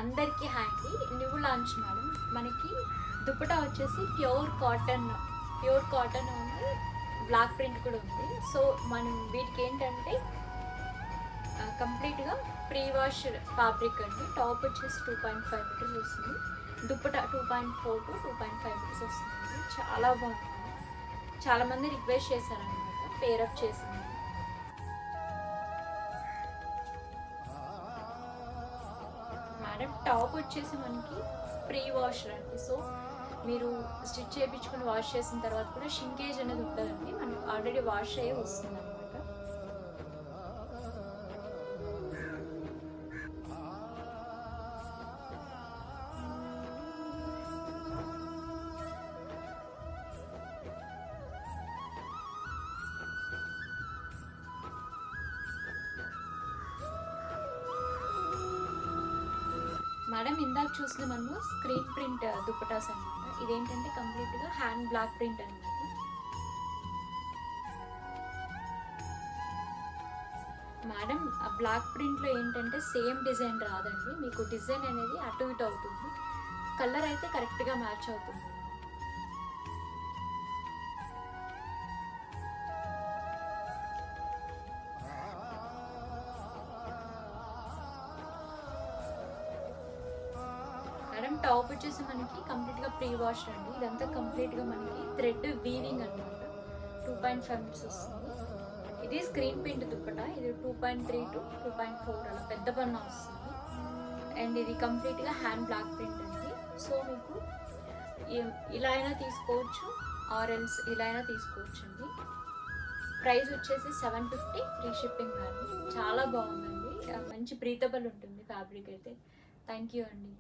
అందరికీ handy new launch madam. మనకి దుపట్టా వచ్చేసి ప్యూర్ కాటన్ ఉంది, బ్లాక్ ప్రింట్ కూడా ఉంది. సో మనం వీటికి ఏంటంటే కంప్లీట్గా ప్రీ వాష్ ఫ్యాబ్రిక్ అండి. టాప్ వచ్చేసి 2.5 మీటర్స్ వస్తుంది, దుపట్టా 2.4 to 2.5 మీటర్స్ వస్తుంది. చాలా బాగుంటుంది. చాలామంది రిక్వెస్ట్ చేశారనమాట పేరప్ చేసింది. మేడం టాప్ వచ్చేసి మనకి ప్రీ వాష్ అండి. సో మీరు స్టిచ్ చేయించుకుని వాష్ చేసిన తర్వాత కూడా షింకేజ్ అనేది ఉంటుందండి, మనకి ఆల్రెడీ వాష్ అయ్యి వస్తుంది అనమాట. మేడం ఇందాక చూసిన మనము స్క్రీన్ ప్రింట్ దుపటాస్ అనమాట. ఇదేంటంటే కంప్లీట్గా హ్యాండ్ బ్లాక్ ప్రింట్ అనమాట. మేడం ఆ బ్లాక్ ప్రింట్లో ఏంటంటే సేమ్ డిజైన్ రాదండి, మీకు డిజైన్ అనేది అటు ఇటు అవుతుంది. కలర్ అయితే కరెక్ట్గా మ్యాచ్ అవుతుంది. మేడం టాప్ వచ్చేసి మనకి కంప్లీట్గా ప్రీ వాష్ అండి. ఇదంతా కంప్లీట్గా మనకి థ్రెడ్ వీవింగ్ అనమాట. 2.5 మీటర్స్ వస్తుంది. ఇది స్క్రీన్ ప్రింట్ దుప్పటా. ఇది 2.3 to 2.4 అలా పెద్ద పన్న వస్తుంది. అండ్ ఇది కంప్లీట్గా హ్యాండ్ బ్లాక్ ప్రింట్ అండి. సో మీకు ఇలా అయినా తీసుకోవచ్చు, ఆరెల్స్ ఇలా అయినా తీసుకోవచ్చు అండి. ప్రైస్ వచ్చేసి 750, ఫ్రీ షిప్పింగ్ అండి. చాలా బాగుందండి, మంచి బ్రీతబుల్ ఉంటుంది ఫ్యాబ్రిక్ అయితే. థ్యాంక్ యూ అండి.